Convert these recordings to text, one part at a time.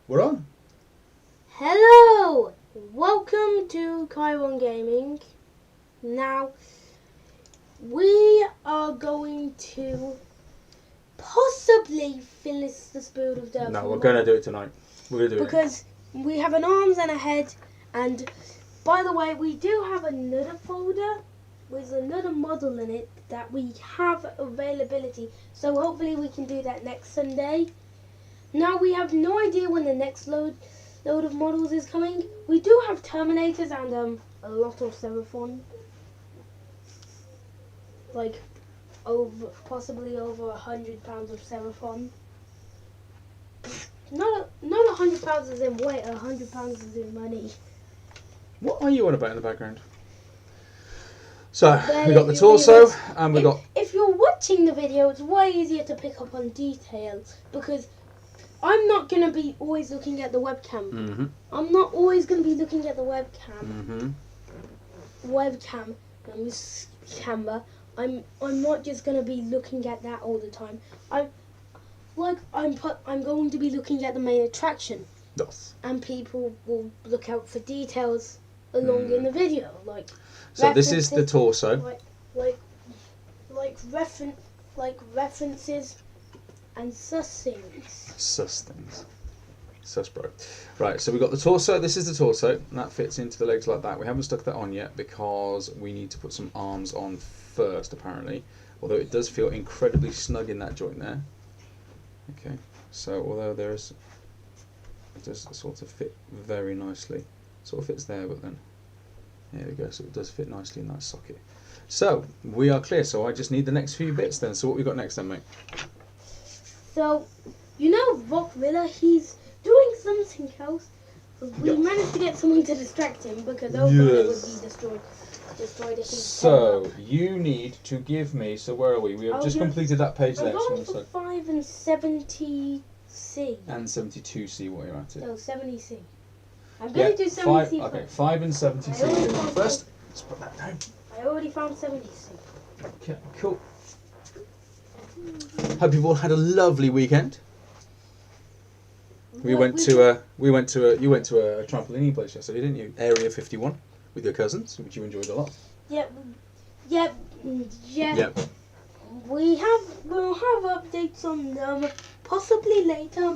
We're on. Hello! Welcome to Chiron Gaming. Now, we are going to possibly finish the Spirit of Durthu. No, we're going to do it tonight. We're going to do it. Because we have an arms and a head. And, by the way, we do have another folder with another model in it that we have availability. So hopefully we can do that next Sunday. Now, we have no idea when the next load of models is coming. We do have Terminators and a lot of Seraphon. Like possibly over £100 of Seraphon. Not £100 is in weight, £100 is in money. What are you on about in the background? So, Then we got the if you torso realise- and we got... If you're watching the video, it's way easier to pick up on details because I'm not going to be always looking at the webcam. Mm-hmm. I'm not always going to be looking at the webcam. Mm-hmm. Camera. I'm not just going to be looking at that all the time. I'm going to be looking at the main attraction, Yes. and people will look out for details along in the video, like. So this is the torso. Like references and sus things. Sus things. Sus bro. Right, so we've got the torso. This is the torso. And that fits into the legs like that. We haven't stuck that on yet because we need to put some arms on first, apparently. Although it does feel incredibly snug in that joint there. Okay, so although it does sort of fit very nicely. Sort of fits there, but then there we go. So it does fit nicely in that socket. So we are clear. So I just need the next few bits then. So what we got next then, mate? So, you know Rock Miller, he's doing something else. We Yeah. managed to get someone to distract him because otherwise it would be destroyed if he So you need to give me. So where are we? We have just completed that page I'm there. going So for 5 and 70C. and 72C. What you're at it? No, 70C. I'm going to do 70C Okay, first. 5 and 70C. I already found First, let's put that down. I already found 70C. Okay, cool. Hope you've all had a lovely weekend. You went to a trampoline place yesterday, didn't you? Area 51 with your cousins, which you enjoyed a lot. Yep. Yep. We'll have updates on them possibly later.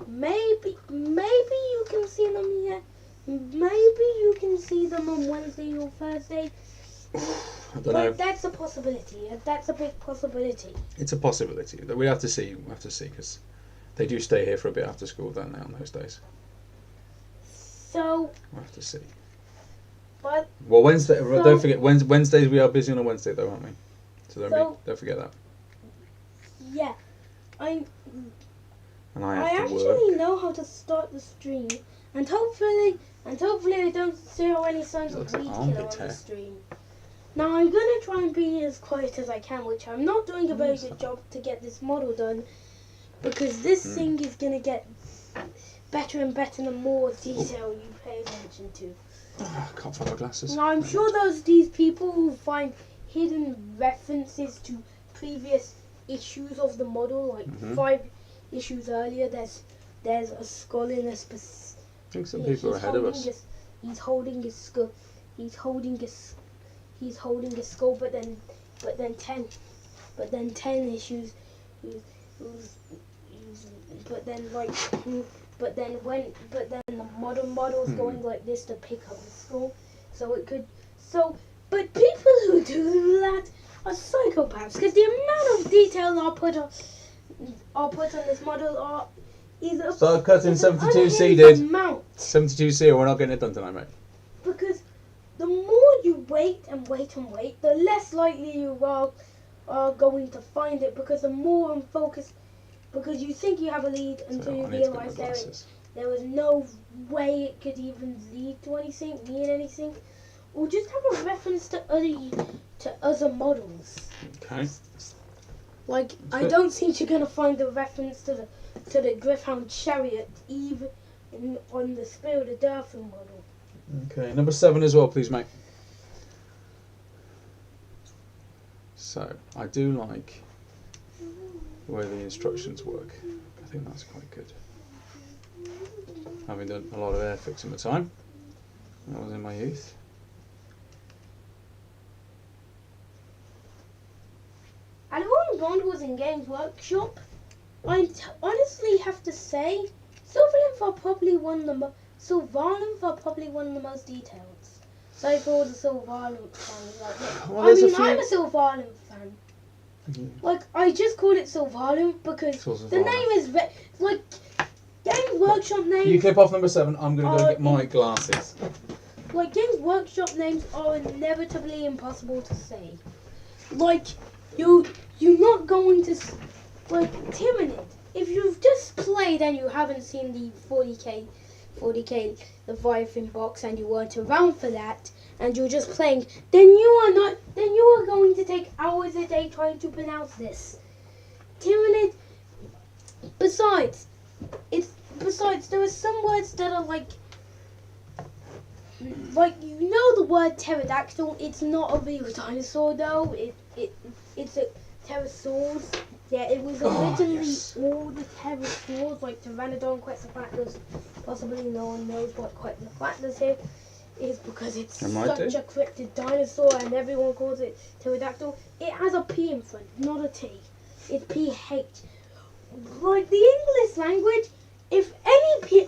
Maybe you can see them here. Maybe you can see them on Wednesday or Thursday. I don't know. That's a possibility. That's a big possibility. It's a possibility. We have to see. We have to see because they do stay here for a bit after school, don't they, on those days? So. We'll have to see. But. Well, Wednesday. Don't forget Wednesdays. We are busy on a Wednesday, though, aren't we? So don't forget that. Yeah, And I I have to work. actually know how to start the stream, and hopefully I don't show any signs of Looks like weed armpit killer on hair. the stream. Now I'm gonna try and be as quiet as I can, which I'm not doing a very good job to get this model done, because this thing is gonna get better and better the more detail you pay attention to. I can't find my glasses. Now I'm sure these people who find hidden references to previous issues of the model, like 5 issues earlier. There's a skull in a specific. I think some people are ahead of us. He's holding his skull. He's holding his skull. But then 10 issues. But then the modern model's going like this to pick up the skull. But people who do that are psychopaths, because the amount of detail I'll put on this model So cutting is an 72C, unhinged dude. amount. 72C, or we're not getting it done tonight, mate. Because the more you wait and wait and wait, the less likely you are going to find it, because the more I'm focused, because you think you have a lead until you realise there was no way it could even lead to anything, mean anything, or just have a reference to other models. Okay. Like, I don't think you're gonna find the reference to the Griffhound Chariot even on the Spirit of Durthu model. Okay, number 7 as well, please, mate. So, I do like way the instructions work. I think that's quite good. Having done a lot of airfix in my time, that was in my youth. And when Bond was in Games Workshop, I honestly have to say, Sylvalinth are probably one of the most detailed. So for all the Sylvalinth fans out there. Well, I mean, I'm a Sylvalinth fan. Yeah. Like, I just called it Sylvalinth because the name is like Games Workshop names. You clip off number 7. I'm going to go get my glasses. Like, Games Workshop names are inevitably impossible to say. Like, you're not going to, like, Tyranid. If you've just played and you haven't seen the 40k Leviathan box and you weren't around for that and you're just playing, then you are going to take hours a day trying to pronounce this. Tyranid. Besides, there are some words that are like the word pterodactyl. It's not a real dinosaur though. It's a pterosaurs. Yeah, it was originally all the pterosaurs, like Pteranodon, Quetzalcoatlus. Possibly no one knows what Quetzalcoatlus is because it's such a cryptid dinosaur and everyone calls it pterodactyl. It has a P in front, not a T. It's PH. Like the English language, if any P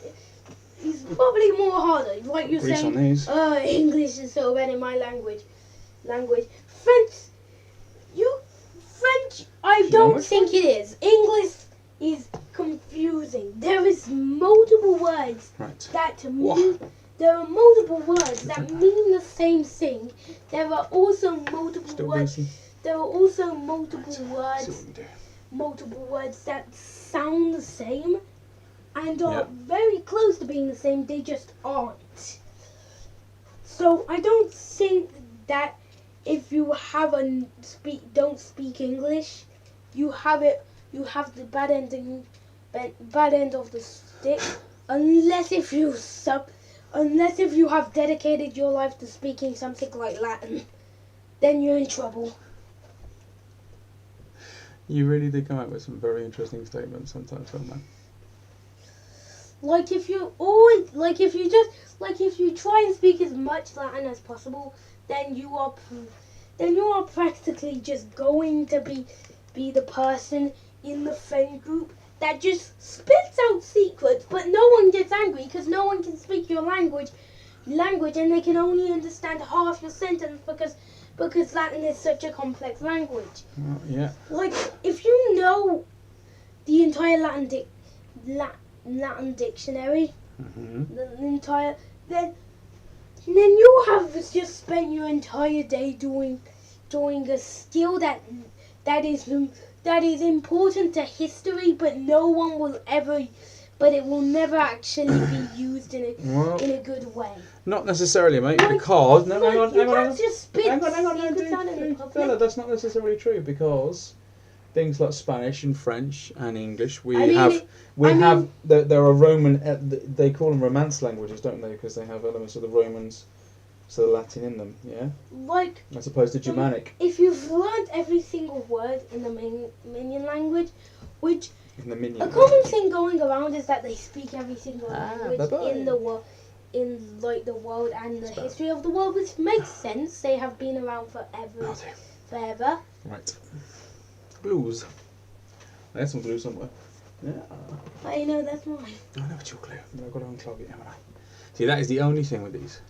is probably more harder. Like you're saying, English is so bad in my language. French, I don't think it is. English is confusing. There is multiple words that mean. There are multiple words that mean the same thing. There are also multiple words. There are also multiple words that sound the same and are very close to being the same. They just aren't. So I don't think that if you have don't speak English, you have the bad end of the stick, unless if you have dedicated your life to speaking something like Latin, then you're in trouble. You really did come out with some very interesting statements sometimes, don't you? If you try and speak as much Latin as possible, then you are practically just going to be the person in the friend group that just spits out secrets, but no one gets angry because no one can speak your language, and they can only understand half your sentence because Latin is such a complex language. Yeah. Like if you know the entire Latin dictionary, then you have just spent your entire day doing a skill that is important to history, but it will never actually be used in a good way. Not necessarily, mate, because hang on, fella, that's not necessarily true, because things like Spanish and French and English, there are Roman, they call them Romance languages, don't they? Because they have elements of the Romans, so the Latin in them, yeah? As opposed to Germanic. If you've learned every single word in the Minion language, which a common thing going around is that they speak every single language in the world, in the world and the history of the world, which makes sense. They have been around forever. Right. Glues. I had some glue somewhere. Yeah. I know, that's mine. I know it's your glue, but I've got to unclog it, haven't I? See, that is the only thing with these.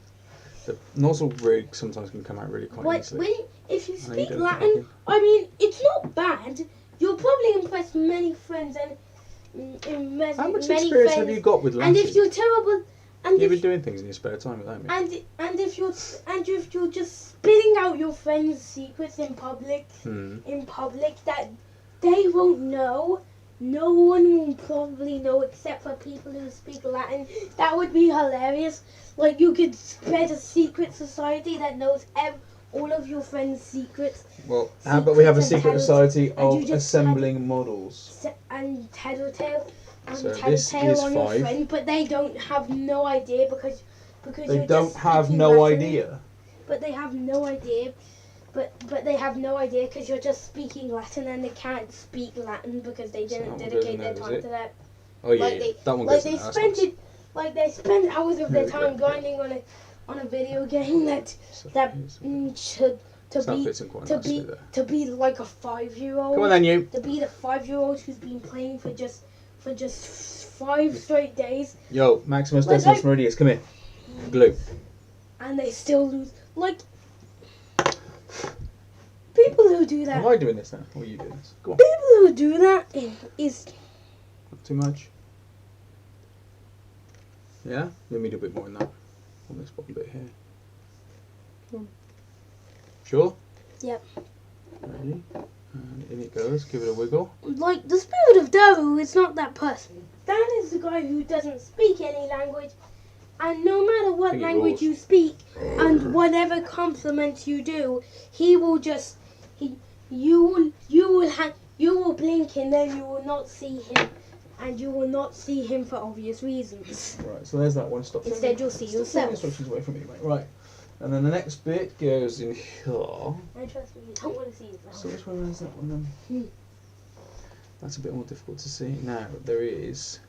The nozzle rig sometimes can come out really quite easily. If you speak Latin, I mean, it's not bad. You'll probably impress many friends and how much experience have you got with Latin? And if you're terrible, you've been doing things in your spare time without me. And if you're just spitting out your friends' secrets in public, that they won't know. No one will probably know except for people who speak Latin. That would be hilarious. Like you could spread a secret society that knows all of your friends' secrets. Well, how about we have a secret society of assembling models? And tattletale on your friend, but they don't have no idea because they don't have no idea. But they have no idea but they have no idea because you're just speaking Latin and they can't speak Latin because they didn't dedicate their time to that. Oh yeah, Like that one like goes they in there. spent it, like they spend hours of their time grinding on a video game that should to be like a 5-year-old. Come on then, you. To be the 5-year-old who's been playing for just 5 straight days. Yo, Maximus Decimus Meridius, come here. Glue. And they still lose. Like people who do that. Am I doing this now? Or are you doing this? Go on. People who do that is Not too much. Yeah? Let me do a bit more than that. On this bottom bit here. Come on. Sure? Yep. Ready? And in it goes. Give it a wiggle. Like the spirit of Durthu is not that person. That is the guy who doesn't speak any language, and no matter what language you speak and whatever compliments you do, he will just you will blink and then you will not see him, and you will not see him for obvious reasons. Right, so there's that one. Stop. Instead, you'll see yourself. Instructions away from me, mate. Right. And then the next bit goes in here. And trust me, you don't want to see yourself. So which one is that one then? That's a bit more difficult to see. Now, there is...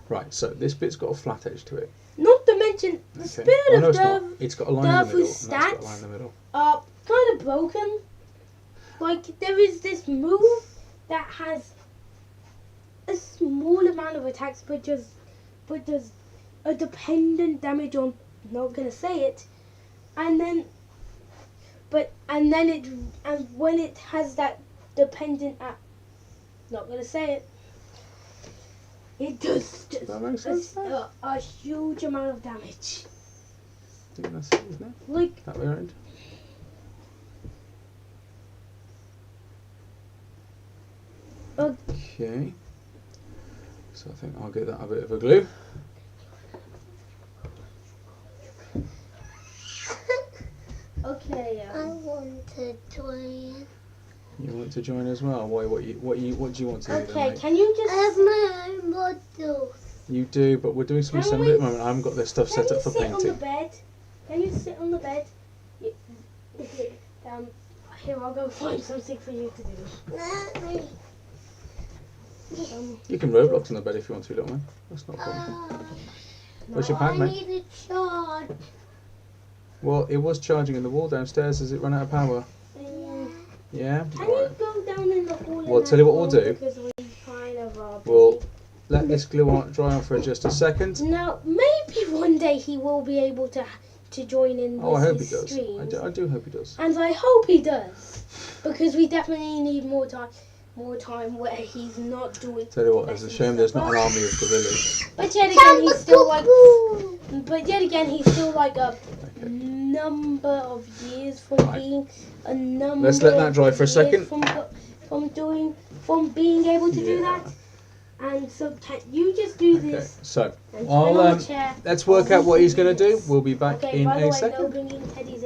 Right, so this bit's got a flat edge to it. Not to mention, the spirit of Durthu. It's got a line in the middle, and Durthu's that's got a line in the middle. Are kind of broken. Like, there is this move that has a small amount of attacks, but does a dependent damage on... Not gonna say it, and when it has that dependent at, not gonna say it, it does just a huge amount of damage. I think that's it, isn't it? Like that way around. Okay. So I think I'll give that a bit of a glue. Okay. I want to join. You want to join as well? Why? What do you want to do? Okay, then, can you just... I have my own models. You do, but we're doing some assembly at the moment. I haven't got this stuff set up for painting. Can you sit on the bed? Can you sit on the bed? Here, I'll go find something for you to do. You can Roblox on the bed if you want to, little man. That's not a problem. Where's your pad, mate? I need a charge. Well, it was charging in the wall downstairs. Has it run out of power? Yeah? Can you go down in the hall? Well, tell you what we'll do. Because we kind of We'll let this glue on dry on for just a second. Now, maybe one day he will be able to join in with I hope he his does. streams. I do hope he does. And I hope he does. Because we definitely need more time where he's not doing... Tell you what, it's a shame there's not an army of gorillas. But yet again, he's still like... But yet again, he's still like a number of years from being a number. Let's let that dry for a second. From being able to do that. And so, can you just do this? So I'll let's work out what he's going to do. We'll be back in by the a way, second. no bringing teddies